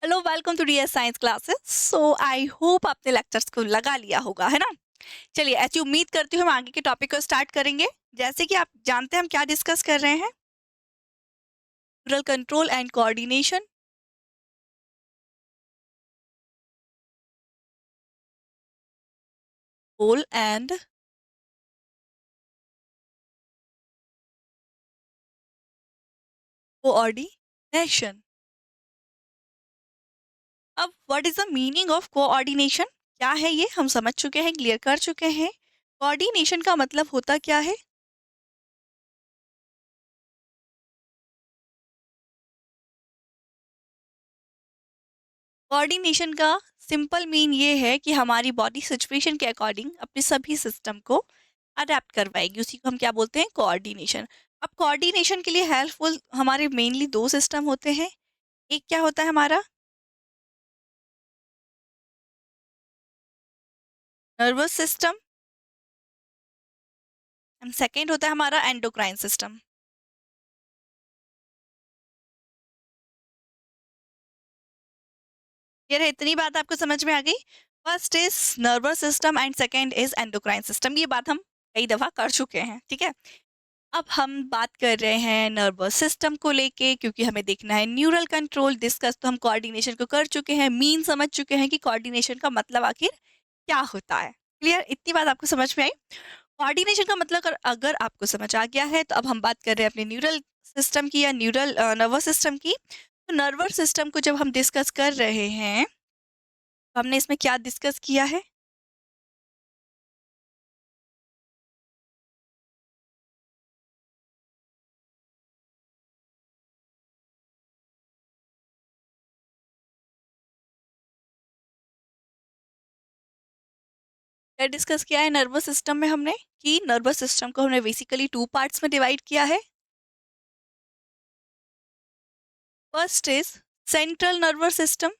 Hello, welcome to DS science classes. So I hope आपने lectures को लगा लिया होगा, है ना। चलिए, ऐसी उम्मीद करती हूँ हम आगे के टॉपिक को स्टार्ट करेंगे। जैसे कि आप जानते हैं हम क्या डिस्कस कर रहे हैं। Neural control and coordination. Role and coordination. अब what is the meaning of coordination? क्या है ये हम समझ चुके हैं, क्लियर कर चुके हैं। कोऑर्डिनेशन का मतलब होता क्या है? कोऑर्डिनेशन का सिंपल मीन ये है कि हमारी बॉडी सिचुएशन के अकॉर्डिंग अपने सभी सिस्टम को अडेप्ट करवाएगी। उसी को हम क्या बोलते हैं? कोऑर्डिनेशन। अब कोऑर्डिनेशन के लिए हेल्पफुल हमारे मेनली दो सिस्टम होते हैं। एक क्या होता है हमारा नर्वस सिस्टम, एंड सेकेंड होता है हमारा एंडोक्राइन सिस्टम। ये रहे, इतनी बात आपको समझ में आ गई। First is nervous system and second is endocrine system. ये बात हम कई दफा कर चुके हैं, ठीक है। अब हम बात कर रहे हैं नर्वस सिस्टम को लेके, क्योंकि हमें देखना है न्यूरल कंट्रोल। डिस्कस तो हम कोऑर्डिनेशन को कर चुके हैं, मीन समझ चुके हैं कि कोऑर्डिनेशन का मतलब आखिर क्या होता है। क्लियर? इतनी बात आपको समझ में आई। कोऑर्डिनेशन का मतलब अगर आपको समझ आ गया है, तो अब हम बात कर रहे हैं अपने न्यूरल सिस्टम की या न्यूरल नर्वस सिस्टम की। तो नर्वस सिस्टम को जब हम डिस्कस कर रहे हैं, तो हमने इसमें क्या डिस्कस किया है? क्या डिस्कस किया है नर्वस सिस्टम में हमने? कि नर्वस सिस्टम को हमने बेसिकली टू पार्ट्स में डिवाइड किया है। First is central nervous system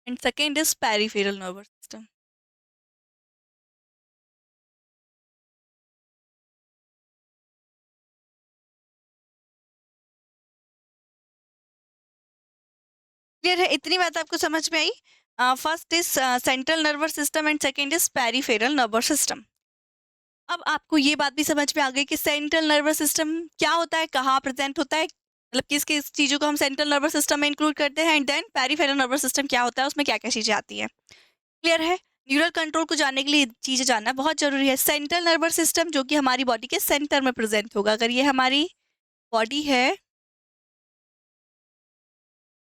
and second is peripheral nervous system. Clear है? इतनी बात आपको समझ में आई। First is central nervous system and second is peripheral nervous system. अब आपको ये बात भी समझ में आ गई कि सेंट्रल नर्वस सिस्टम क्या होता है, कहाँ प्रेजेंट होता है, मतलब किस किस चीज़ों को हम सेंट्रल नर्वस सिस्टम में इंक्लूड करते हैं। And then peripheral nervous system क्या होता है, उसमें क्या क्या चीज़ें आती हैं। क्लियर है? न्यूरल कंट्रोल को जानने के लिए चीज़ें जानना बहुत जरूरी है। सेंट्रल नर्वस सिस्टम जो कि हमारी बॉडी के सेंटर में प्रेजेंट होगा। अगर ये हमारी बॉडी है,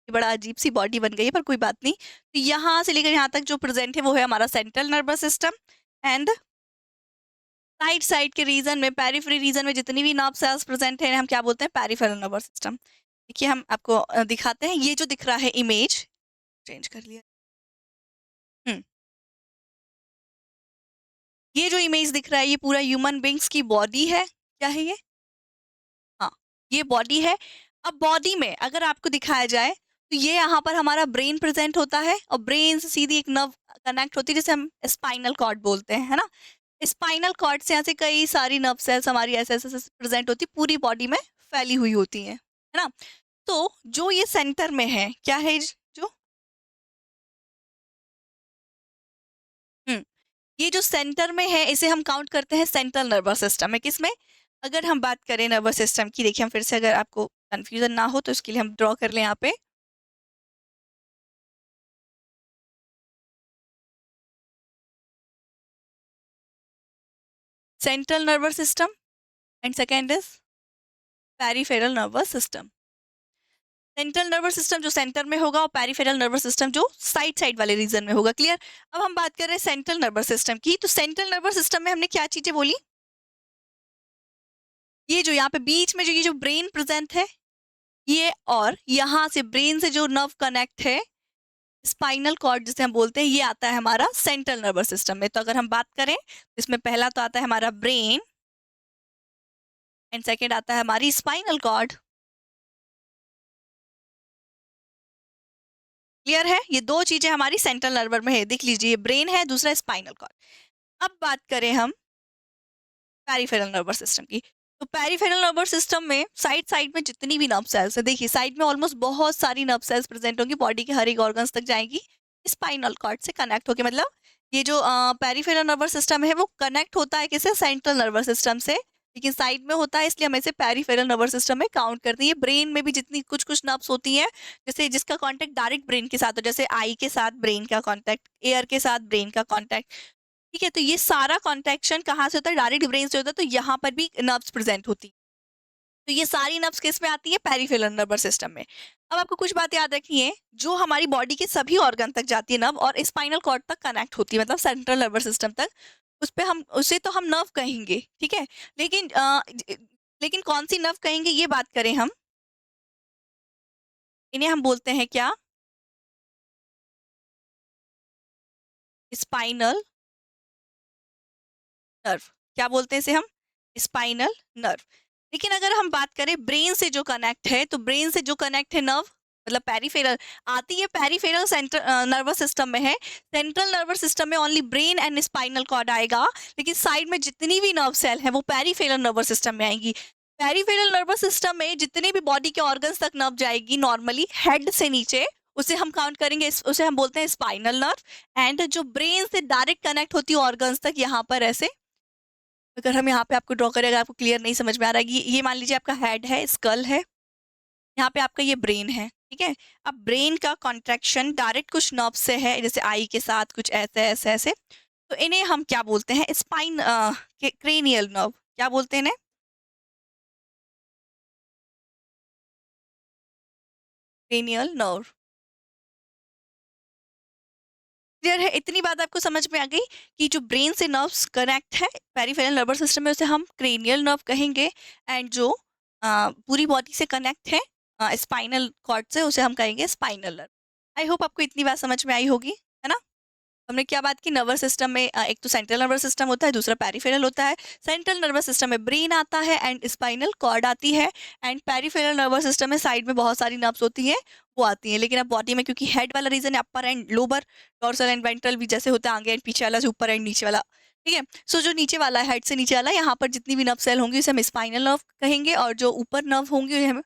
ये बड़ा अजीब सी बॉडी बन गई है पर कोई बात नहीं। तो यहाँ से लेकर यहाँ तक जो प्रेजेंट है वो है हमारा central nervous system. And side side के रीजन में, पेरिफेरी रीजन में जितनी भी नर्व सेल्स प्रेजेंट है हम क्या बोलते हैं? Peripheral nervous system. देखिए, हम आपको दिखाते हैं। ये जो दिख रहा है इमेज, चेंज कर लिया। हम्म ये जो इमेज दिख रहा है, ये पूरा ह्यूमन बींग्स की बॉडी है। क्या है ये? हाँ, ये बॉडी है। अब बॉडी में अगर आपको दिखाया जाए, तो ये यहाँ पर हमारा ब्रेन प्रेजेंट होता है, और ब्रेन से सीधी एक नर्व कनेक्ट होती है जिसे हम स्पाइनल कॉर्ड बोलते हैं, है ना। स्पाइनल कॉर्ड से यहाँ से कई सारी नर्व सेल्स हमारी ऐसे ऐसे प्रेजेंट होती, पूरी बॉडी में फैली हुई होती हैं, है ना। तो जो ये सेंटर में है, क्या है जो हम्म ये जो सेंटर में है, इसे हम काउंट करते हैं सेंट्रल नर्वस सिस्टम में। किसमें? अगर हम बात करें नर्वस सिस्टम की, देखिए हम फिर से, अगर आपको कंफ्यूजन ना हो तो इसके लिए हम ड्रॉ कर लें यहाँ पे। Central nervous system and second is peripheral nervous system. Central nervous system जो सेंटर में होगा, और पेरिफेरल नर्वस सिस्टम जो साइड साइड वाले रीजन में होगा। क्लियर? अब हम बात कर रहे हैं सेंट्रल नर्वस सिस्टम की। तो सेंट्रल नर्वस सिस्टम में हमने क्या चीजें बोली? ये जो यहाँ पे बीच में जो ये जो ब्रेन प्रेजेंट है, ये, और यहाँ से ब्रेन से जो नर्व कनेक्ट है, स्पाइनल कॉर्ड जिसे हम बोलते हैं, ये आता है हमारा सेंट्रल नर्वस सिस्टम में। तो अगर हम बात करें, तो इसमें पहला तो आता है हमारा ब्रेन, एंड सेकेंड आता है हमारी स्पाइनल कॉर्ड। क्लियर है? ये दो चीजें हमारी सेंट्रल नर्वर में है। देख लीजिए, ब्रेन है, दूसरा स्पाइनल कॉर्ड। अब बात करें हम पेरिफेरल नर्वस सिस्टम की। तो पेरिफेरल नर्वस सिस्टम में साइड साइड में जितनी भी नर्व सेल्स है, देखिए साइड में ऑलमोस्ट बहुत सारी नर्व सेल्स प्रेजेंट होंगी, बॉडी के हर एक ऑर्गन्स तक जाएंगी, स्पाइनल कॉर्ड से कनेक्ट होके, मतलब ये जो पेरिफेरल नर्वस सिस्टम है वो कनेक्ट होता है किससे, सेंट्रल नर्वस सिस्टम से, लेकिन साइड में होता है इसलिए हम इसे पेरिफेरल नर्वस सिस्टम में काउंट करते हैं। ब्रेन में भी जितनी कुछ कुछ नर्व्स होती हैं, जैसे जिसका कांटेक्ट डायरेक्ट ब्रेन के साथ हो, जैसे आई के साथ ब्रेन का कांटेक्ट, एयर के साथ ब्रेन का कांटेक्ट, ठीक है, तो ये सारा कॉन्ट्रैक्शन कहाँ से होता है, डायरेक्ट ब्रेन से होता है, तो यहाँ पर भी नर्व्स प्रेजेंट होती है। तो ये सारी नर्व्स किस में आती है, पेरिफेरल नर्वस सिस्टम में। अब आपको कुछ बात याद रखनी है, जो हमारी बॉडी के सभी ऑर्गन तक जाती है नर्व और स्पाइनल कॉर्ड तक कनेक्ट होती है, मतलब सेंट्रल नर्वस सिस्टम तक, उस पे हम उसे तो हम नर्व कहेंगे, ठीक है, लेकिन लेकिन कौन सी नर्व कहेंगे ये बात करें हम, इन्हें हम बोलते हैं क्या, स्पाइनल नर्व। क्या बोलते हैं इसे हम, स्पाइनल नर्व। लेकिन अगर हम बात करें ब्रेन से जो कनेक्ट है, तो ब्रेन से जो कनेक्ट है नर्व, मतलब पेरिफेरल आती है, पेरिफेरल सेंट्रल नर्वस सिस्टम में है, सेंट्रल नर्वस सिस्टम में only brain and spinal cord आएगा, लेकिन साइड में जितनी भी नर्व सेल है वो पेरिफेरल नर्वस सिस्टम में आएंगी। पेरिफेरल नर्वस सिस्टम में जितने भी बॉडी के ऑर्गन्स तक नर्व जाएगी नॉर्मली हेड से नीचे, उसे हम काउंट करेंगे, उसे हम बोलते हैं स्पाइनल नर्व। एंड जो ब्रेन से डायरेक्ट कनेक्ट होती है ऑर्गन्स तक, यहाँ पर ऐसे, अगर हम यहाँ पे आपको ड्रॉ करें, अगर आपको क्लियर नहीं समझ में आ रहा है, ये मान लीजिए आपका हेड है, स्कल है, यहाँ पे आपका ये ब्रेन है, ठीक है। अब ब्रेन का कॉन्ट्रैक्शन डायरेक्ट कुछ नर्व से है, जैसे आई के साथ कुछ ऐसे ऐसे ऐसे, तो इन्हें हम क्या बोलते हैं, स्पाइन क्रेनियल नर्व। क्या बोलते हैं इन्हें, क्रेनियल नर्व। क्लियर है, इतनी बात आपको समझ में आ गई कि जो ब्रेन से नर्व्स कनेक्ट है पेरिफेरल नर्वस सिस्टम में, उसे हम क्रेनियल नर्व कहेंगे, एंड जो पूरी बॉडी से कनेक्ट है स्पाइनल कॉर्ड से, उसे हम कहेंगे स्पाइनल नर्व। आई होप आपको इतनी बात समझ में आई होगी, है ना। हमने क्या बात की, नर्वस सिस्टम में एक तो सेंट्रल नर्वस सिस्टम होता है, दूसरा पेरिफेरल होता है। सेंट्रल नर्वस सिस्टम में ब्रेन आता है एंड स्पाइनल कॉर्ड आती है, एंड पेरिफेरल नर्वस सिस्टम में साइड में बहुत सारी नर्व्स होती हैं, वो आती हैं। लेकिन अब बॉडी में क्योंकि हेड वाला रीजन है, upper and lower, dorsal and ventral भी जैसे होता है, आगे एंड पीछे वाला से ऊपर एंड नीचे वाला, ठीक है। सो जो नीचे वाला हेड से नीचे वाला, यहाँ पर जितनी भी नर्व सेल होंगी उसे हम स्पाइनल नर्व कहेंगे, और जो ऊपर नर्व होंगी उन्हें हम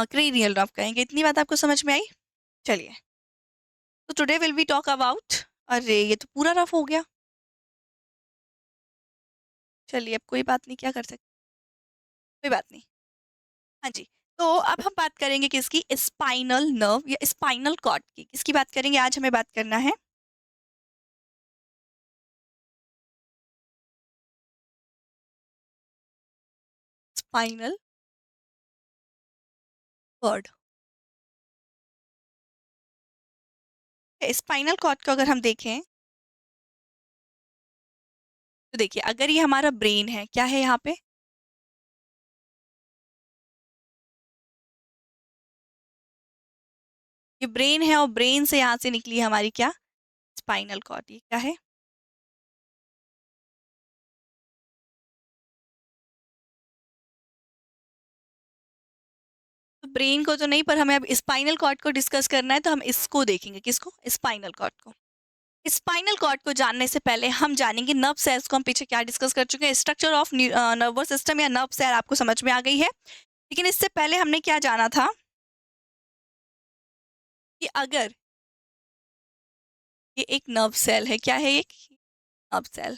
क्रेनियल नर्व कहेंगे। इतनी बात आपको समझ में आई। चलिए, तो today will we talk about, अरे ये तो पूरा रफ हो गया। चलिए, अब कोई बात नहीं, क्या कर सकते, कोई बात नहीं। हाँ जी, तो अब हम बात करेंगे किसकी, स्पाइनल नर्व या स्पाइनल कॉर्ड की। किसकी बात करेंगे आज, हमें बात करना है स्पाइनल कॉर्ड। स्पाइनल कॉर्ड को अगर हम देखें, तो देखिए अगर ये हमारा ब्रेन है, क्या है यहाँ पे, ये ब्रेन है, और ब्रेन से यहाँ से निकली है हमारी क्या, स्पाइनल कॉर्ड। ये क्या है, तो ब्रेन को तो नहीं, पर हमें अब स्पाइनल कॉर्ड को डिस्कस करना है, तो हम इसको देखेंगे, किसको, स्पाइनल कॉर्ड को। स्पाइनल कॉर्ड को जानने से पहले हम जानेंगे नर्व सेल्स को। हम पीछे क्या डिस्कस कर चुके हैं, स्ट्रक्चर ऑफ नर्वस सिस्टम या नर्व सेल आपको समझ में आ गई है। लेकिन इससे पहले हमने क्या जाना था, कि अगर ये एक नर्व सेल है, क्या है ये, नर्व सेल,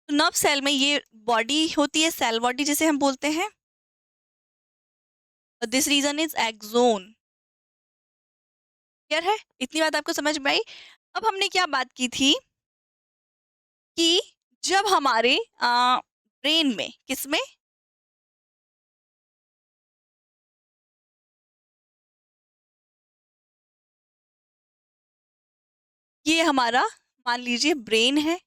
तो नर्व सेल में ये बॉडी होती है, सेल बॉडी जिसे हम बोलते हैं, this region is axon. Clear है, इतनी बात आपको समझ में आई। अब हमने क्या बात की थी, कि जब हमारे ब्रेन में, किसमें, ये हमारा मान लीजिए ब्रेन है,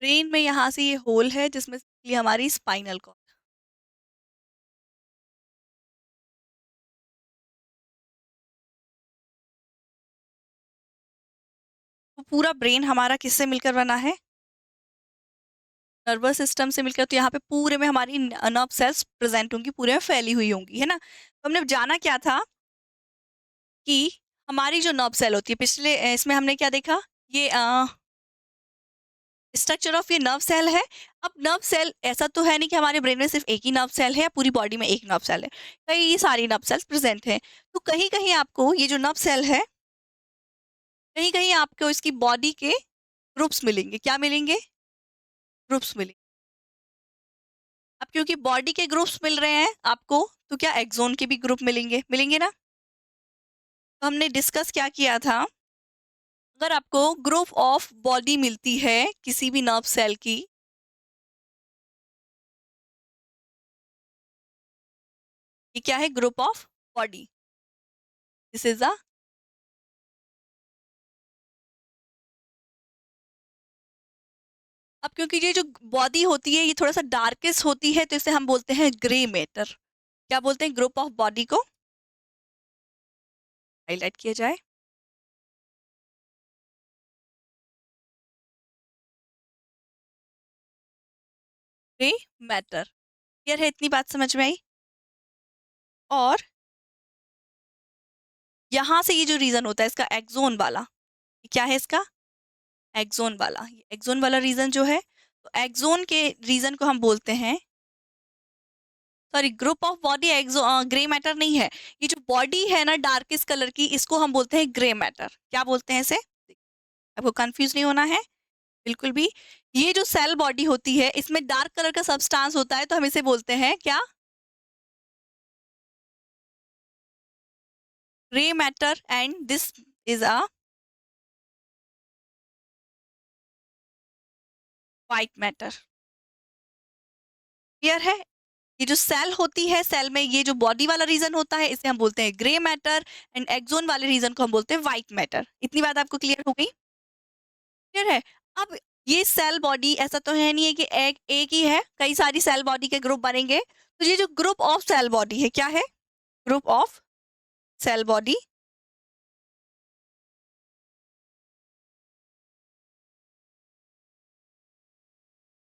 ब्रेन में यहाँ से ये होल है जिसमें से ये हमारी स्पाइनल कॉर्ड। तो पूरा ब्रेन हमारा किससे मिलकर बना है? नर्वस सिस्टम से मिलकर। तो यहाँ पे पूरे में हमारी नर्व सेल्स प्रेजेंट होंगी, पूरे में फैली हुई होंगी, है ना? तो हमने जाना क्या था कि हमारी जो नर्व सेल होती है, पिछले इसमें हमने क्या देखा? ये स्ट्रक्चर ऑफ ये नर्व सेल है। अब नर्व सेल ऐसा तो है नहीं कि हमारे ब्रेन में सिर्फ एक ही नर्व सेल है या पूरी बॉडी में एक नर्व सेल है। कई सारी नर्व सेल्स प्रेजेंट हैं। तो कहीं-कहीं आपको ये जो नर्व सेल है, कहीं-कहीं आपको इसकी बॉडी के ग्रुप्स मिलेंगे। क्या मिलेंगे? ग्रुप्स मिलेंगे। अब क्योंकि बॉडी के ग्रुप्स मिल रहे हैं आपको, तो क्या एक्सॉन के भी ग्रुप मिलेंगे? मिलेंगे ना? तो हमने डिस्कस क्या किया था, अगर आपको ग्रुप ऑफ बॉडी मिलती है किसी भी नर्व सेल की, ये क्या है? Group of body. This is अ अब क्योंकि ये जो बॉडी होती है ये थोड़ा सा डार्केस्ट होती है, तो इसे हम बोलते हैं ग्रे मैटर। क्या बोलते हैं? ग्रुप ऑफ बॉडी को हाईलाइट किया जाए। Grey matter. क्लियर है? इतनी बात समझ में आई? और यहाँ से ये जो रीजन होता है इसका एक्सोन वाला, ये क्या है इसका? एक्सोन वाला। ये एक्सोन वाला रीजन जो है, तो एक्सोन के रीजन को हम बोलते हैं, sorry, group of body grey matter नहीं है। ये जो बॉडी है ना डार्केस्ट कलर की, इसको हम बोलते हैं ग्रे मैटर। क्या बोलते हैं इसे? आपको कंफ्यूज नहीं होना है बिल्कुल भी। ये जो सेल बॉडी होती है इसमें डार्क कलर का सब्सटेंस होता है, तो हम इसे बोलते हैं क्या? Grey matter. And this is a white matter. Clear है? ये जो सेल होती है, सेल में ये जो बॉडी वाला रीजन होता है इसे हम बोलते हैं ग्रे मैटर, एंड एक्सोन वाले रीजन को हम बोलते हैं व्हाइट मैटर। इतनी बात आपको क्लियर हो गई? क्लियर है? अब ये सेल बॉडी ऐसा तो है नहीं है कि एक एक ही है, कई सारी सेल बॉडी के ग्रुप बनेंगे। तो ये जो ग्रुप ऑफ सेल बॉडी है, क्या है? Group of cell body.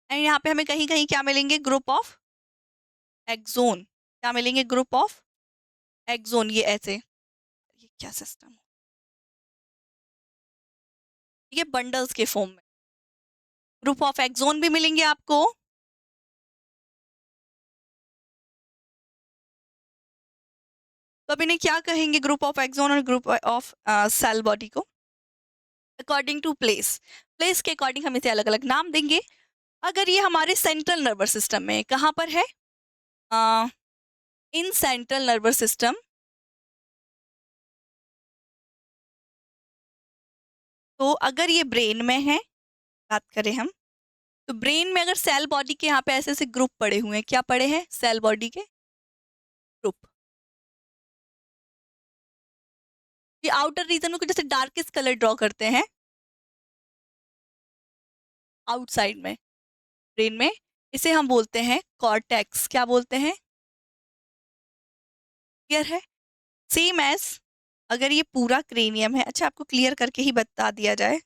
And यहाँ पे हमें कहीं कहीं क्या मिलेंगे? Group of axon. क्या मिलेंगे? Group of axon. ये ऐसे, ये क्या सिस्टम? ये बंडल्स के फॉर्म में ग्रुप ऑफ एक्सोन भी मिलेंगे आपको। तो अब इन्हें क्या कहेंगे? ग्रुप ऑफ एक्सोन और ग्रुप ऑफ सेल बॉडी को अकॉर्डिंग टू प्लेस। प्लेस के अकॉर्डिंग हम इसे अलग अलग नाम देंगे। अगर ये हमारे सेंट्रल नर्वस सिस्टम में, कहाँ पर है? इन सेंट्रल नर्वस सिस्टम। तो अगर ये ब्रेन में है, बात करें हम, तो ब्रेन में अगर सेल बॉडी के यहाँ पे ऐसे ऐसे ग्रुप पड़े हुए हैं, क्या पड़े हैं? सेल बॉडी के ग्रुप। ये आउटर रीजन में कुछ जैसे डार्केस्ट कलर ड्रॉ करते हैं आउटसाइड में ब्रेन में, इसे हम बोलते हैं कॉर्टेक्स। क्या बोलते हैं? क्लियर है? सेम एज अगर ये पूरा क्रेनियम है, अच्छा आपको क्लियर करके ही बता दिया जाए।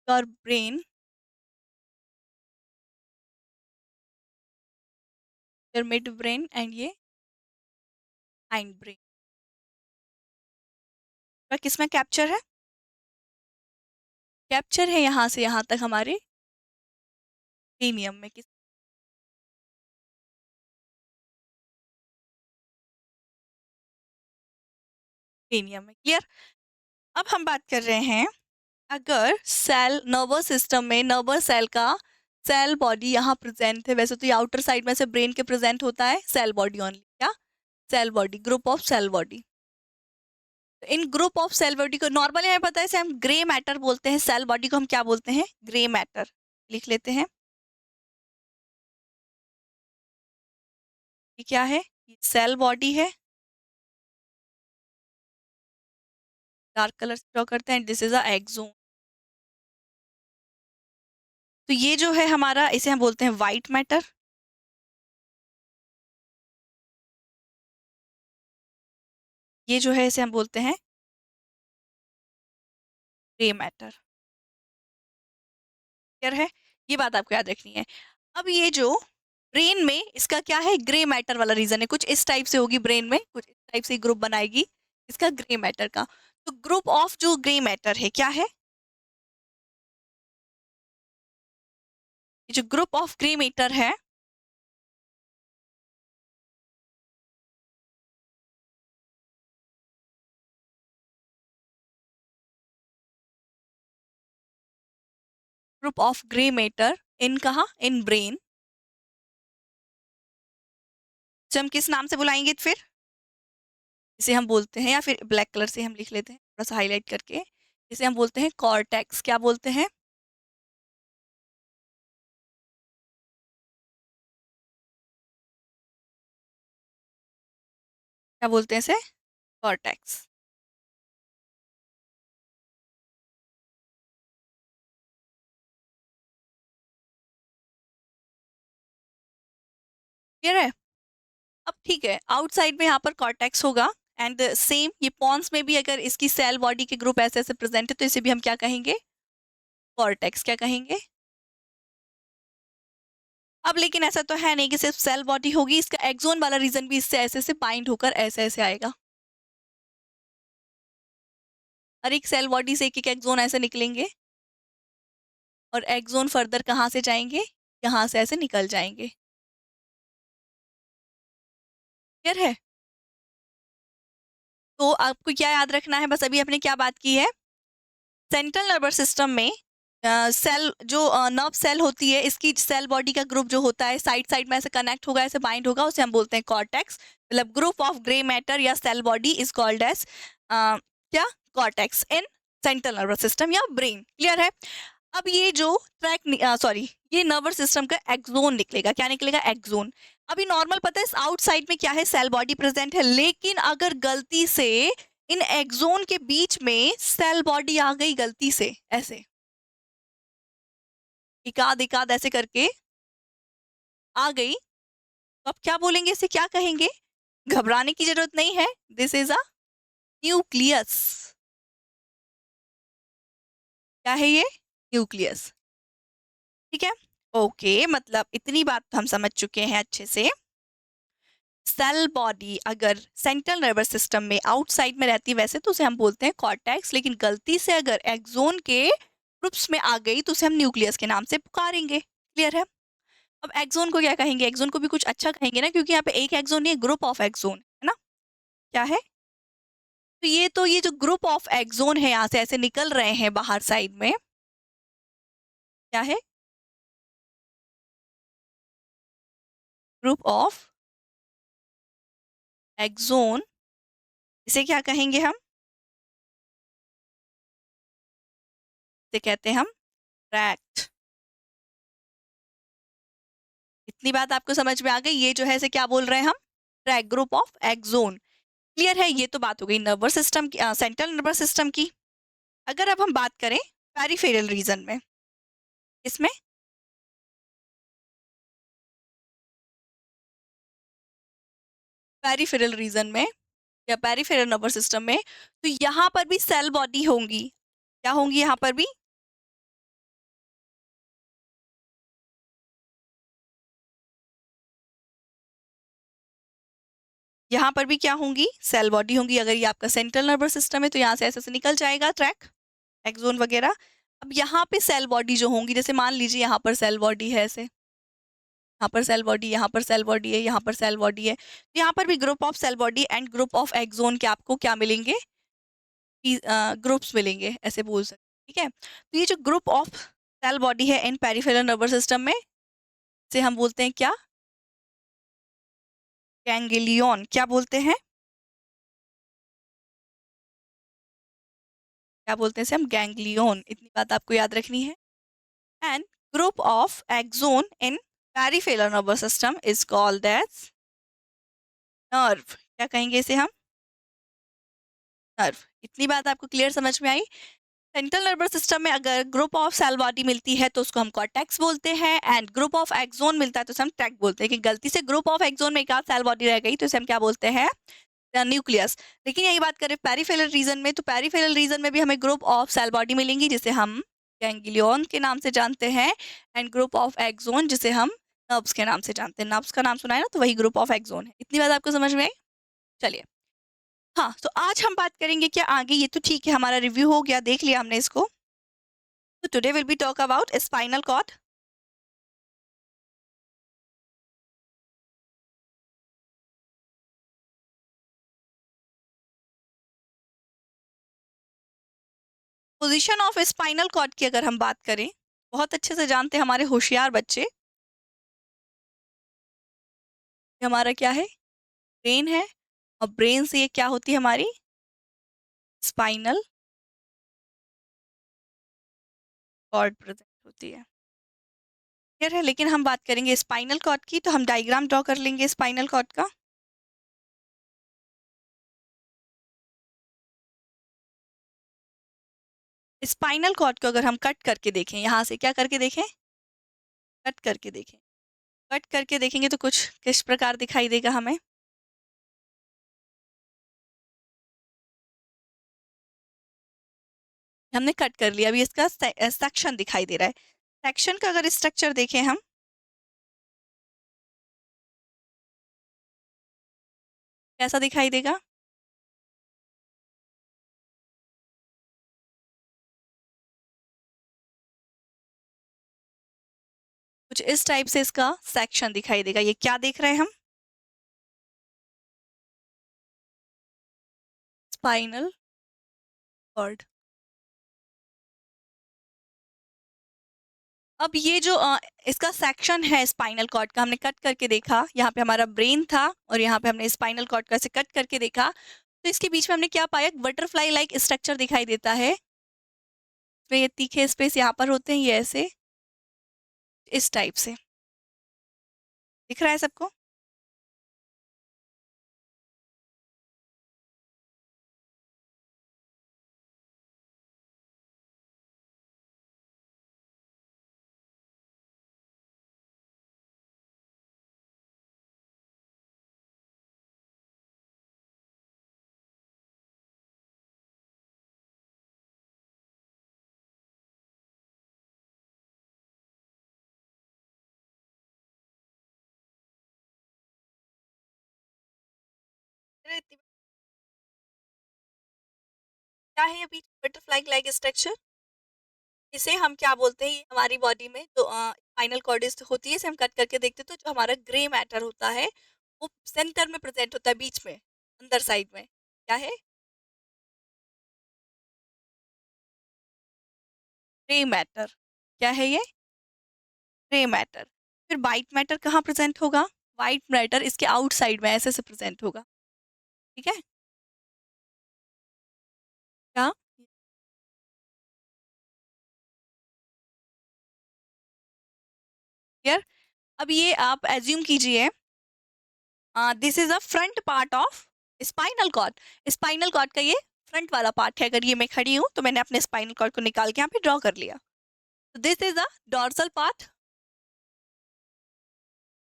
Your brain, your mid brain and ये हाइंड ब्रेन का किसमें कैप्चर है? कैप्चर है यहाँ से यहाँ तक हमारे क्रेनियम में। किस क्रेनियम में? क्लियर? अब हम बात कर रहे हैं, अगर सेल नर्वस सिस्टम में नर्वस सेल का सेल बॉडी यहाँ प्रेजेंट है, वैसे तो ये आउटर साइड में से ब्रेन के प्रेजेंट होता है सेल बॉडी ओनली। क्या? Cell body, group of cell body. इन ग्रुप ऑफ सेल बॉडी को नॉर्मली हमें पता है इसे हम ग्रे मैटर बोलते हैं, सेल बॉडी को हम क्या बोलते हैं? Grey matter. लिख लेते हैं। ये क्या है? ये सेल बॉडी है। डार्क कलर से ड्रॉ करते हैं, दिस इज अ एक्सोन। तो ये जो है हमारा, इसे हम बोलते हैं वाइट मैटर। ये जो है इसे हम बोलते हैं ग्रे मैटर। क्लियर है? ये बात आपको याद रखनी है। अब ये जो ब्रेन में इसका क्या है, ग्रे मैटर वाला रीजन है, कुछ इस टाइप से होगी ब्रेन में, कुछ इस टाइप से ग्रुप बनाएगी इसका ग्रे मैटर का। तो ग्रुप ऑफ जो ग्रे मैटर है क्या है, ये जो ग्रुप ऑफ ग्रे मैटर है, group of grey matter in कहा, इन ब्रेन, से हम किस नाम से बुलाएंगे फिर, इसे हम बोलते हैं, या फिर ब्लैक कलर से हम लिख लेते हैं थोड़ा सा हाईलाइट करके, इसे हम बोलते हैं कॉर्टेक्स। क्या बोलते हैं, क्या बोलते हैं इसे, कॉर्टेक्स। क्लियर है? अब ठीक है, आउटसाइड में यहाँ पर कॉर्टेक्स होगा, एंड सेम ये पॉन्स में भी अगर इसकी सेल बॉडी के ग्रुप ऐसे ऐसे प्रेजेंट है तो इसे भी हम क्या कहेंगे, कॉर्टेक्स। क्या कहेंगे? अब लेकिन ऐसा तो है नहीं कि सिर्फ सेल बॉडी होगी, इसका एक्सोन वाला रीजन भी इससे ऐसे ऐसे बाइंड होकर ऐसे ऐसे आएगा। हर एक सेल बॉडी से एक एक एक्सोन ऐसे निकलेंगे, और एक्सोन फर्दर कहाँ से जाएंगे, यहाँ से ऐसे निकल जाएंगे। क्लियर है? तो आपको क्या याद रखना है, बस अभी आपने क्या बात की है, सेंट्रल नर्वस सिस्टम में सेल जो नर्व सेल होती है, इसकी सेल बॉडी का ग्रुप जो होता है साइड साइड में ऐसे कनेक्ट होगा, ऐसे बाइंड होगा, उसे हम बोलते हैं कॉर्टेक्स। मतलब ग्रुप ऑफ ग्रे मैटर या cell body is called as क्या, cortex in central nervous system या ब्रेन। क्लियर है? अब ये जो ट्रैक, सॉरी, ये नर्वस सिस्टम का एक्सोन निकलेगा। क्या निकलेगा, एक्सोन। अभी नॉर्मल पता है आउटसाइड में क्या है, सेल बॉडी प्रेजेंट है, लेकिन अगर गलती से इन एक्सोन के बीच में सेल बॉडी आ गई गलती से, ऐसे इकाद इकाद ऐसे करके आ गई, तो अब क्या बोलेंगे, इसे क्या कहेंगे, घबराने की जरूरत नहीं है, दिस इज अ न्यूक्लियस। क्या है ये, न्यूक्लियस। ठीक है, ओके, मतलब इतनी बात तो हम समझ चुके हैं अच्छे से। सेल बॉडी अगर सेंट्रल नर्वस सिस्टम में आउटसाइड में रहती है वैसे तो उसे हम बोलते हैं कॉर्टेक्स, लेकिन गलती से अगर एक्सोन के ग्रुप्स में आ गई तो उसे हम न्यूक्लियस के नाम से पुकारेंगे। क्लियर है? अब एक्सोन को क्या कहेंगे, एक्सोन को भी कुछ अच्छा कहेंगे ना, क्योंकि यहाँ पे एक एक्सोन नहीं है, ग्रुप ऑफ एक्सोन है ना। क्या है, तो ये जो ग्रुप ऑफ एक्सोन है यहाँ से ऐसे निकल रहे हैं बाहर साइड में, क्या है, ग्रुप ऑफ एक्सोन, इसे क्या कहेंगे हम, इसे कहते हैं हम ट्रैक्ट। इतनी बात आपको समझ में आ गई, ये जो है इसे क्या बोल रहे हैं हम, track, group of axon. Clear है? ये तो बात हो गई नर्वस सिस्टम की, सेंट्रल नर्वस सिस्टम की। अगर अब हम बात करें पेरिफेरल रीजन में, इसमें पेरिफेरल रीजन में या पेरिफेरल नर्वस सिस्टम में, तो यहाँ पर भी सेल बॉडी होंगी। क्या होंगी यहाँ पर भी, यहाँ पर भी क्या होंगी, सेल बॉडी होंगी। अगर ये आपका सेंट्रल नर्वस सिस्टम है तो यहाँ से ऐसे ऐसे निकल जाएगा ट्रैक, एक्सोन वगैरह। अब यहाँ पे सेल बॉडी जो होंगी, जैसे मान लीजिए यहाँ पर सेल बॉडी है ऐसे, यहाँ पर सेल बॉडी, यहाँ पर सेल बॉडी है, यहाँ पर सेल बॉडी है, तो यहाँ पर भी group of cell body and group of axon के आपको क्या मिलेंगे, ग्रुप्स मिलेंगे, ऐसे बोल सकते हैं। ठीक है, तो ये जो ग्रुप ऑफ सेल बॉडी है इन पेरिफेरल नर्वस सिस्टम में, से हम बोलते हैं क्या, गैंग्लियन। क्या बोलते हैं, क्या बोलते हैं इसे हम, गैंग्लियन। इतनी बात आपको याद रखनी है। And group of axon in peripheral nervous system is called as nerve. क्या कहेंगे इसे हम, नर्व। इतनी बात आपको क्लियर समझ में आई? सेंट्रल नर्वस सिस्टम में अगर ग्रुप ऑफ सेल बॉडी मिलती है तो उसको हम कॉर्टेक्स बोलते हैं, एंड ग्रुप ऑफ एक्सोन मिलता है तो उसे हम ट्रैक्ट बोलते हैं। कि गलती से ग्रुप ऑफ एक्सोन में एक आध सेल बॉडी रह गई तो इसे हम क्या बोलते हैं? न्यूक्लियस। लेकिन यही बात करें पेरिफेरल रीजन में, तो पेरिफेरल रीजन में भी हमें ग्रुप ऑफ सेल बॉडी मिलेंगी जिसे हम गैंग्लियन के नाम से जानते हैं, एंड ग्रुप ऑफ एक्सोन जिसे हम नर्व्स के नाम से जानते हैं। नर्व्स का नाम सुना है ना, तो वही ग्रुप ऑफ एक्सोन है। इतनी बात आपको समझ में आई? चलिए, हाँ, तो आज हम बात करेंगे क्या आगे, ये तो ठीक है, हमारा रिव्यू हो गया, देख लिया हमने इसको। तो today will be talk about spinal cord. Position of spinal cord की अगर हम बात करें, बहुत अच्छे से जानते हैं हमारे होशियार बच्चे, ये हमारा क्या है? ब्रेन है। और ब्रेन से ये क्या होती है हमारी? स्पाइनल कॉर्ड प्रेजेंट होती है। क्लियर है? लेकिन हम बात करेंगे स्पाइनल कॉर्ड की, तो हम डायग्राम ड्रॉ कर लेंगे स्पाइनल कॉर्ड का। स्पाइनल कॉर्ड को अगर हम कट करके देखें, यहाँ से क्या करके देखें? कट करके देखें। कट करके देखेंगे तो कुछ किस प्रकार दिखाई देगा हमें? हमने कट कर लिया, अभी इसका सेक्शन दिखाई दे रहा है। सेक्शन का अगर स्ट्रक्चर देखें हम, कैसा दिखाई देगा? कुछ इस टाइप से इसका सेक्शन दिखाई देगा। ये क्या देख रहे हैं हम? Spinal cord. अब ये जो इसका सेक्शन है स्पाइनल कॉर्ड का, हमने कट करके देखा, यहाँ पे हमारा ब्रेन था और यहाँ पे हमने स्पाइनल कॉर्ड का ऐसे कट करके देखा, तो इसके बीच में हमने क्या पाया? बटरफ्लाई लाइक स्ट्रक्चर दिखाई देता है। इसमें ये तीखे स्पेस यहाँ पर होते हैं, ये ऐसे इस टाइप से दिख रहा है सबको? अरे क्या है अभी बटरफ्लाई लाइक स्ट्रक्चर? इसे हम क्या बोलते हैं? ये हमारी बॉडी में जो स्पाइनल कॉर्ड होती है, इसे हम कट करके देखते हैं तो जो हमारा ग्रे मैटर होता है वो सेंटर में प्रेजेंट होता है, बीच में, अंदर साइड में। क्या है? Grey matter. क्या है ये? Grey matter. फिर वाइट मैटर कहाँ प्रेजेंट होगा? वाइट मैटर इसके आउटसाइड में ऐसे से प्रेजेंट होगा। ठीक है? क्या? क्लियर? अब ये आप एज्यूम कीजिए, this is a front part of spinal cord. Spinal cord का ये फ्रंट वाला पार्ट है। अगर ये मैं खड़ी हूँ तो मैंने अपने स्पाइनल कॉर्ड को निकाल के यहाँ पे ड्रॉ कर लिया। This is a dorsal part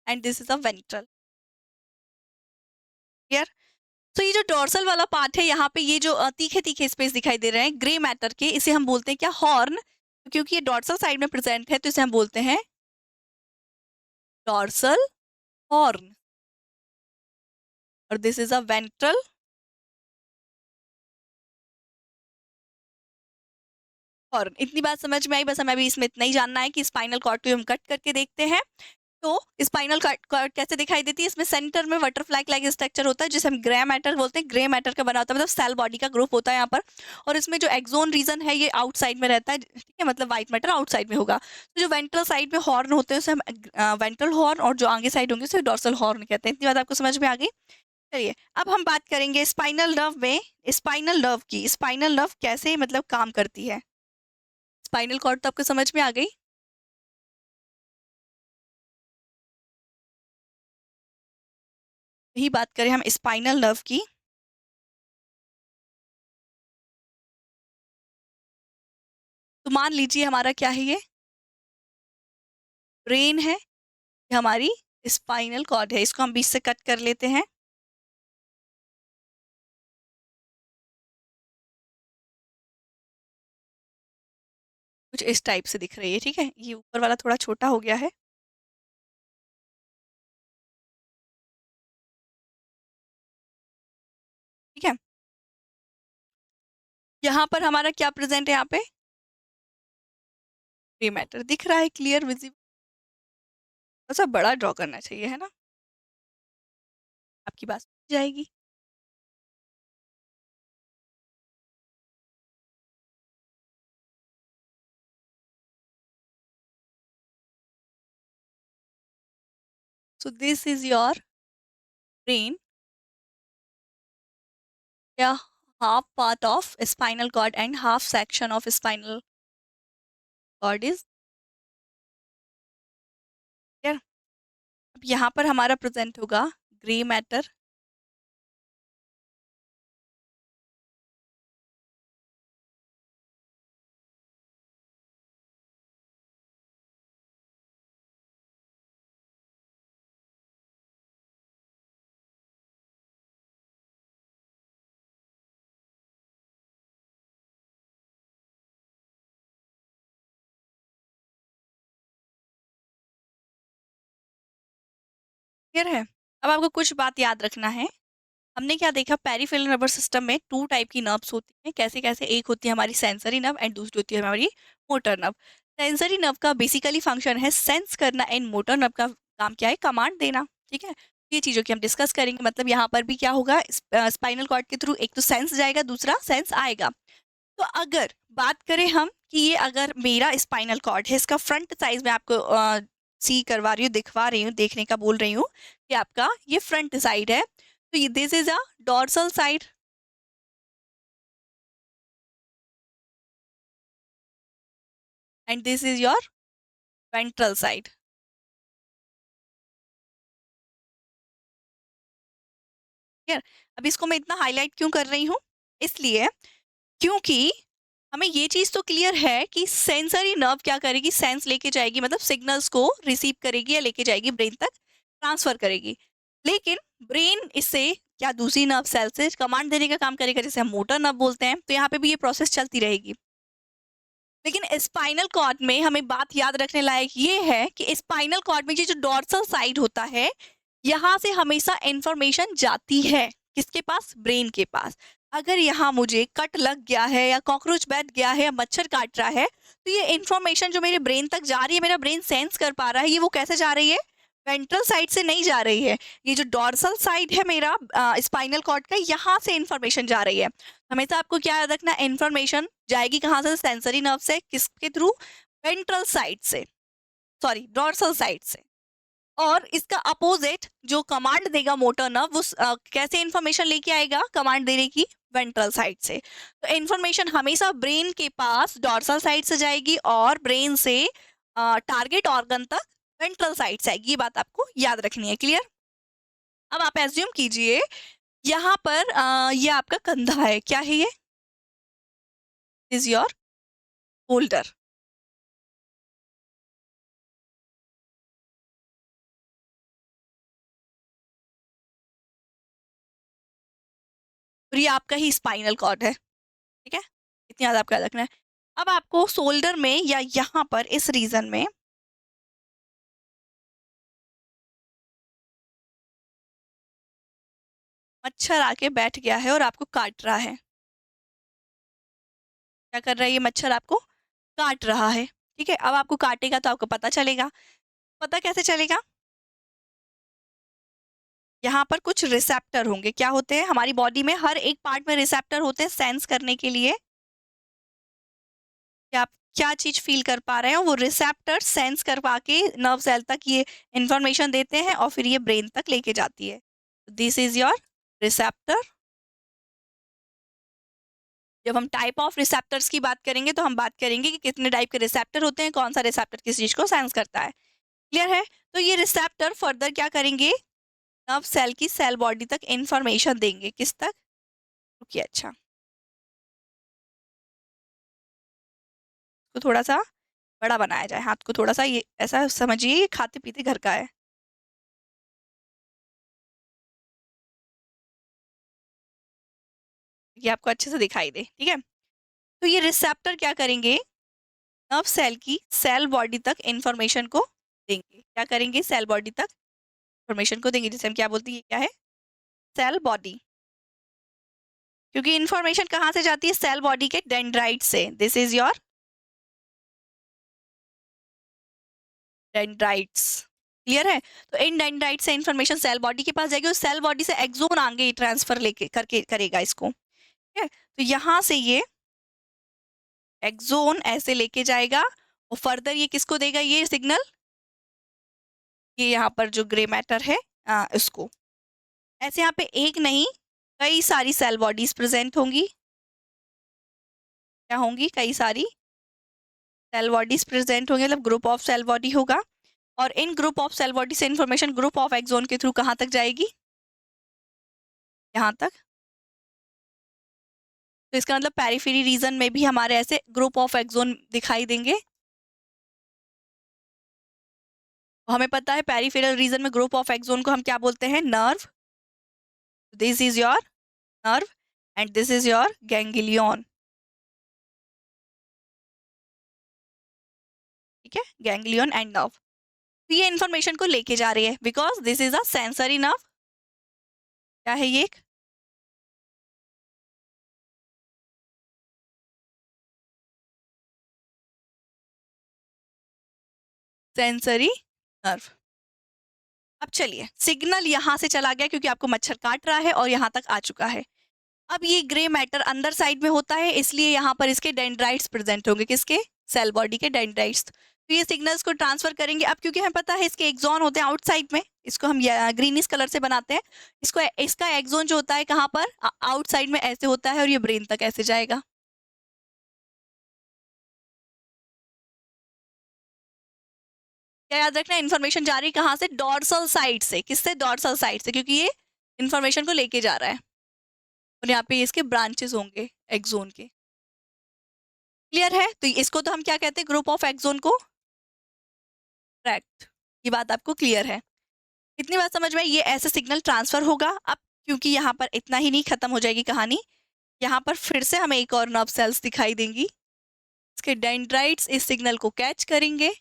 and this is a ventral. Clear? तो ये जो डॉर्सल वाला पार्ट है, यहाँ पे ये जो तीखे तीखे स्पेस दिखाई दे रहे हैं ग्रे मैटर के, इसे हम बोलते हैं क्या? हॉर्न। क्योंकि ये डॉर्सल साइड में प्रेजेंट है तो इसे हम बोलते हैं डॉर्सल हॉर्न। और this is a ventral horn. इतनी बात समझ में आई? बस हमें अभी इसमें इतना ही जानना है कि स्पाइनल कॉर्ड को हम कट करके देखते हैं तो स्पाइनल कॉर्ड कैसे दिखाई देती है? इसमें सेंटर में बटरफ्लाई लाइक स्ट्रक्चर होता है जिसे हम ग्रे मैटर बोलते हैं। ग्रे मैटर का बना होता है, मतलब सेल बॉडी का ग्रुप होता है यहाँ पर। और इसमें जो एक्सोन रीजन है ये आउटसाइड में रहता है, ठीक है, मतलब व्हाइट मैटर आउटसाइड में होगा। तो जो वेंट्रल साइड में हॉर्न होते हैं उसे हम वेंट्रल हॉर्न, और जो आगे साइड होंगे उसे डोर्सल हॉर्न कहते हैं। इतनी बात आपको समझ में आ गई? चलिए, अब हम बात करेंगे स्पाइनल नर्व में, स्पाइनल नर्व की। स्पाइनल नर्व कैसे मतलब काम करती है? स्पाइनल कॉर्ड तो आपको समझ में आ गई। यही बात करें हम स्पाइनल नर्व की, तो मान लीजिए हमारा क्या है, ये ब्रेन है, ये हमारी स्पाइनल कॉर्ड है। इसको हम बीच से कट कर लेते हैं। कुछ इस टाइप से दिख रही है, ठीक है। ये ऊपर वाला थोड़ा छोटा हो गया है, ठीक है। यहाँ पर हमारा क्या प्रेजेंट है, यहाँ पे ग्रे मैटर दिख रहा है, क्लियर विजिबल। थोड़ा सा बड़ा ड्रॉ करना चाहिए, है ना। आपकी बात समझ जाएगी। So this is your brain, या half part of spinal cord and half section of spinal cord is here। अब यहाँ पर हमारा प्रेजेंट होगा ग्रे मैटर, क्लियर है। अब आपको कुछ बात याद रखना है। हमने क्या देखा, पेरिफेरल नर्वस सिस्टम में 2 टाइप की नर्व्स होती हैं। कैसे कैसे, एक होती है हमारी सेंसरी नर्व एंड दूसरी होती है हमारी मोटर नर्व। सेंसरी नर्व का बेसिकली फंक्शन है सेंस करना एंड मोटर नर्व का काम क्या है, कमांड देना, ठीक है। ये चीज़ों की हम डिस्कस करेंगे। मतलब यहाँ पर भी क्या होगा, स्पाइनल कॉर्ड के थ्रू एक तो सेंस जाएगा, दूसरा सेंस आएगा। तो अगर बात करें हम कि ये अगर मेरा स्पाइनल कॉर्ड है, इसका फ्रंट साइज में आपको सी करवा रही हूँ, दिखवा रही हूँ, देखने का बोल रही हूँ कि आपका ये फ्रंट साइड है। तो ये this is a dorsal side and this is your ventral side. Clear. अब इसको मैं इतना हाईलाइट क्यों कर रही हूँ, इसलिए क्योंकि हमें ये चीज तो क्लियर है कि सेंसरी नर्व क्या करेगी, सेंस लेके जाएगी, मतलब सिग्नल्स को रिसीव करेगी या लेके जाएगी, ब्रेन तक ट्रांसफर करेगी। लेकिन ब्रेन इससे क्या दूसरी नर्व सेल से कमांड देने का काम करेगा, जैसे हम मोटर नर्व बोलते हैं। तो यहाँ पे भी ये प्रोसेस चलती रहेगी। लेकिन स्पाइनल कॉर्ड में हमें बात याद रखने लायक ये है कि स्पाइनल कॉर्ड में ये जो डॉर्सल साइड होता है, यहाँ से हमेशा इंफॉर्मेशन जाती है किसके पास, ब्रेन के पास। अगर यहाँ मुझे कट लग गया है या कॉकरोच बैठ गया है या मच्छर काट रहा है, तो ये इंफॉर्मेशन जो मेरे ब्रेन तक जा रही है, मेरा ब्रेन सेंस कर पा रहा है, ये वो कैसे जा रही है, वेंट्रल साइड से नहीं जा रही है। ये जो डॉर्सल साइड है मेरा स्पाइनल कॉर्ड का, यहाँ से इंफॉर्मेशन जा रही है। हमेशा आपको क्या याद रखना, इंफॉर्मेशन जाएगी कहाँ से, सेंसरी नर्व से, किसके थ्रू, वेंट्रल साइड से, सॉरी डॉर्सल साइड से। और इसका अपोजिट जो कमांड देगा मोटर नर्व, वो कैसे इंफॉर्मेशन लेके आएगा, कमांड देने की, वेंट्रल साइड से। तो इंफॉर्मेशन हमेशा ब्रेन के पास डॉर्सल साइड से जाएगी और ब्रेन से टारगेट ऑर्गन तक वेंट्रल साइड से आएगी। ये बात आपको याद रखनी है, क्लियर। अब आप एज्यूम कीजिए यहाँ पर ये आपका कंधा है, क्या है ये, इज योर होल्डर। और ये आपका ही स्पाइनल कॉर्ड है, ठीक है। इतनी याद आपका याद रखना है। अब आपको शोल्डर में या यहाँ पर इस रीजन में मच्छर आके बैठ गया है और आपको काट रहा है। क्या कर रहा है, ये मच्छर आपको काट रहा है, ठीक है। अब आपको काटेगा तो आपको पता चलेगा। पता कैसे चलेगा, यहाँ पर कुछ रिसेप्टर होंगे। क्या होते हैं, हमारी बॉडी में हर एक पार्ट में रिसेप्टर होते हैं सेंस करने के लिए कि आप क्या चीज फील कर पा रहे हैं। वो रिसेप्टर सेंस करवा के नर्व सेल तक ये इंफॉर्मेशन देते हैं और फिर ये ब्रेन तक लेके जाती है। This is your receptor. जब हम टाइप ऑफ रिसेप्टर्स की बात करेंगे तो हम बात करेंगे कि कितने टाइप के रिसेप्टर होते हैं, कौन सा रिसेप्टर किस चीज को सेंस करता है, क्लियर है। तो ये रिसेप्टर फर्दर क्या करेंगे, नर्व सेल की सेल बॉडी तक इंफॉर्मेशन देंगे, किस तक, रुकिए, अच्छा को थोड़ा-सा बड़ा बनाया जाए, हाथ को थोड़ा-सा ये ऐसा समझिए ये खाते-पीते घर का है। ये आपको अच्छे से दिखाई दे, ठीक है? तो ये रिसेप्टर क्या करेंगे, नर्व सेल की सेल बॉडी तक इन्फॉर्मेशन को देंगे। क्या करेंगे? सेल बॉडी तक इन्फॉर्मेशन को देंगे, जिसे हम क्या बोलते हैं, ये क्या है? Cell body. क्योंकि इन्फॉर्मेशन कहाँ से जाती है? सेल बॉडी के डेंड्राइट से। This is your dendrites. Clear है? तो इन डेंड्राइट से इन्फॉर्मेशन सेल बॉडी के पास जाएगी और सेल बॉडी से एक्सोन आगे ट्रांसफर लेके करके करेगा इसको, ठीक है? तो यहाँ से ये एक्सोन ऐसे लेके जाएगा और फर्दर ये किसको देगा ये सिग्नल? ये यहाँ पर जो ग्रे मैटर है इसको। ऐसे यहाँ पे एक नहीं, कई सारी सेल बॉडीज प्रेजेंट होंगी। क्या होंगी? कई सारी सेल बॉडीज प्रेजेंट होंगे, मतलब ग्रुप ऑफ सेल बॉडी होगा। और इन ग्रुप ऑफ सेल बॉडी से इंफॉर्मेशन ग्रुप ऑफ एक्सोन के थ्रू कहाँ तक जाएगी? यहाँ तक। तो इसका मतलब पेरिफेरी रीजन में भी हमारे ऐसे ग्रुप ऑफ एक्सोन दिखाई देंगे। हमें पता है पेरिफेरल रीजन में ग्रुप ऑफ एक्सोन को हम क्या बोलते हैं? Nerve. This is your nerve and this is your ganglion. ठीक है, गैंग्लियन एंड नर्व। तो ये इंफॉर्मेशन को लेके जा रही है because this is a sensory nerve. क्या है ये? एक सेंसरी नर्व। अब चलिए, सिग्नल यहाँ से चला गया क्योंकि आपको मच्छर काट रहा है और यहाँ तक आ चुका है। अब ये ग्रे मैटर अंदर साइड में होता है, इसलिए यहाँ पर इसके डेंड्राइट्स प्रेजेंट होंगे। किसके? सेल बॉडी के डेंड्राइट्स। तो ये सिग्नल्स को ट्रांसफर करेंगे। अब क्योंकि हमें पता है इसके एक्सॉन होते हैं आउटसाइड में, इसको हम ग्रीनिश कलर से बनाते हैं। इसको इसका एक्सॉन जो होता है कहाँ पर? आउटसाइड में ऐसे होता है और ये ब्रेन तक ऐसे जाएगा। क्या याद रखना, इन्फॉर्मेशन जा रही है कहाँ से? डॉर्सल साइड से। किससे? डॉर्सल साइड से, क्योंकि ये इन्फॉर्मेशन को लेके जा रहा है। और यहाँ पे इसके ब्रांचेस होंगे एक्सोन के। क्लियर है? तो इसको तो हम क्या कहते हैं? ग्रुप ऑफ एक्सोन को ट्रैक्ट। ये बात आपको क्लियर है? इतनी बात समझ में आई? ये ऐसे सिग्नल ट्रांसफर होगा। अब क्योंकि यहाँ पर इतना ही नहीं, खत्म हो जाएगी कहानी। यहाँ पर फिर से हमें एक और नर्व सेल्स दिखाई देंगी। इसके डेंड्राइट्स इस सिग्नल को कैच करेंगे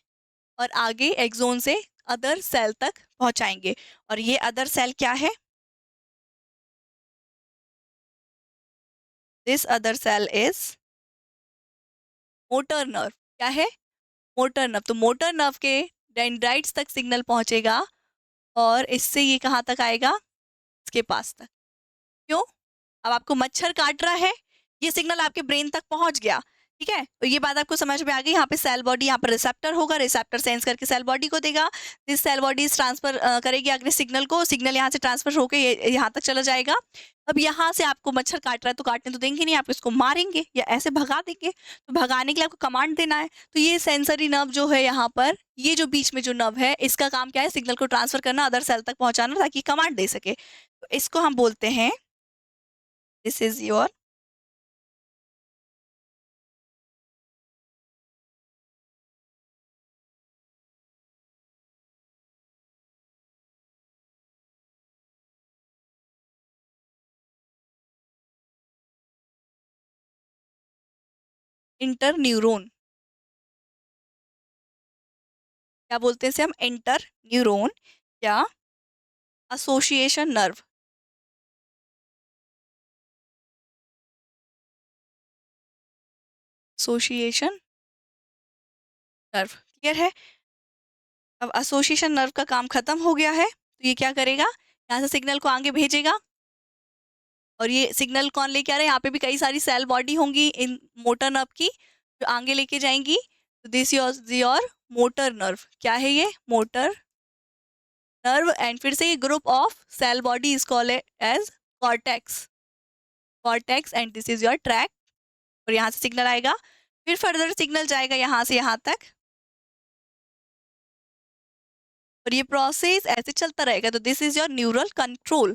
और आगे एक्सोन से अदर सेल तक पहुंचाएंगे। और ये अदर सेल क्या है? This other cell is motor nerve. क्या है? Motor nerve. तो मोटर नर्व के डेंड्राइट्स तक सिग्नल पहुंचेगा और इससे ये कहाँ तक आएगा? इसके पास तक। क्यों? अब आपको मच्छर काट रहा है, ये सिग्नल आपके ब्रेन तक पहुंच गया। ठीक है, तो ये बात आपको समझ में आ गई। यहाँ पे सेल बॉडी, यहाँ पर रिसेप्टर होगा, रिसेप्टर सेंस करके सेल बॉडी को देगा। दिस सेल बॉडी ट्रांसफर करेगी अगले सिग्नल को, सिग्नल यहाँ से ट्रांसफर होकर ये यहाँ तक चला जाएगा। अब यहाँ से आपको मच्छर काट रहा है तो काटने तो देंगे नहीं, आप इसको मारेंगे या ऐसे भगा देंगे। तो भगाने के लिए आपको कमांड देना है। तो ये सेंसरी नर्व जो है यहाँ पर, ये जो बीच में जो नर्व है, इसका काम क्या है? सिग्नल को ट्रांसफर करना, अदर सेल तक पहुंचाना, ताकि कमांड दे सके। तो इसको हम बोलते हैं, this is your inter neuron. क्या बोलते हैं इसे हम? इंटर न्यूरोन या association nerve. Association nerve. Clear है? अब एसोसिएशन नर्व का काम खत्म हो गया है, तो ये क्या करेगा? यहाँ से सिग्नल को आगे भेजेगा। और ये सिग्नल कौन लेके आ रहा है? यहाँ पे भी कई सारी सेल बॉडी होंगी इन मोटर नर्व की, जो आगे लेके जाएंगी। तो दिस योर मोटर नर्व। क्या है ये? Motor nerve. एंड फिर से ये group of cell body is called as cortex. Cortex and this is your track. और यहाँ से सिग्नल आएगा, फिर फर्दर सिग्नल जाएगा यहाँ से यहाँ तक, और ये प्रोसेस ऐसे चलता रहेगा। तो this is your neural control.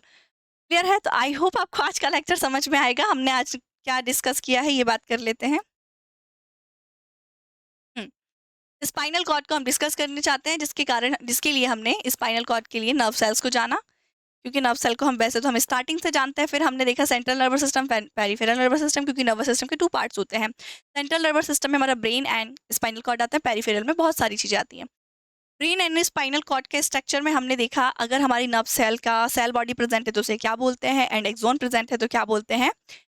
Clear है? तो आई होप आपको आज का लेक्चर समझ में आएगा। हमने आज क्या डिस्कस किया है ये बात कर लेते हैं। स्पाइनल कॉर्ड को हम डिस्कस करने चाहते हैं, जिसके लिए हमने स्पाइनल कॉर्ड के लिए नर्व सेल्स को जाना, क्योंकि नर्व सेल को हम वैसे तो हम स्टार्टिंग से जानते हैं, फिर हमने देखा central nervous system, peripheral nervous system, क्योंकि नर्वस सिस्टम के 2 पार्ट्स होते हैं। सेंट्रल नर्वस सिस्टम में हमारा ब्रेन एंड स्पाइनल कॉर्ड आता है, पेरिफेरल में बहुत सारी चीज़ें आती हैं। ब्रेन एंड स्पाइनल कॉर्ड के स्ट्रक्चर में हमने देखा, अगर हमारी नर्व सेल का सेल बॉडी प्रेजेंट है तो उसे क्या बोलते हैं, एंड एक्सोन प्रेजेंट है तो क्या बोलते हैं,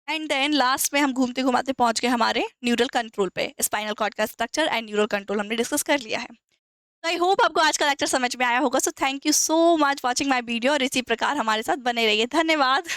एंड देन लास्ट में हम घूमते घुमाते पहुंच गए हमारे न्यूरल कंट्रोल पे। स्पाइनल कॉर्ड का स्ट्रक्चर एंड न्यूरल कंट्रोल हमने डिस्कस कर लिया है। तो आई होप आपको आज का लेक्चर समझ में आया होगा। So thank you so much watching my video, और इसी प्रकार हमारे साथ बने रहिए। धन्यवाद।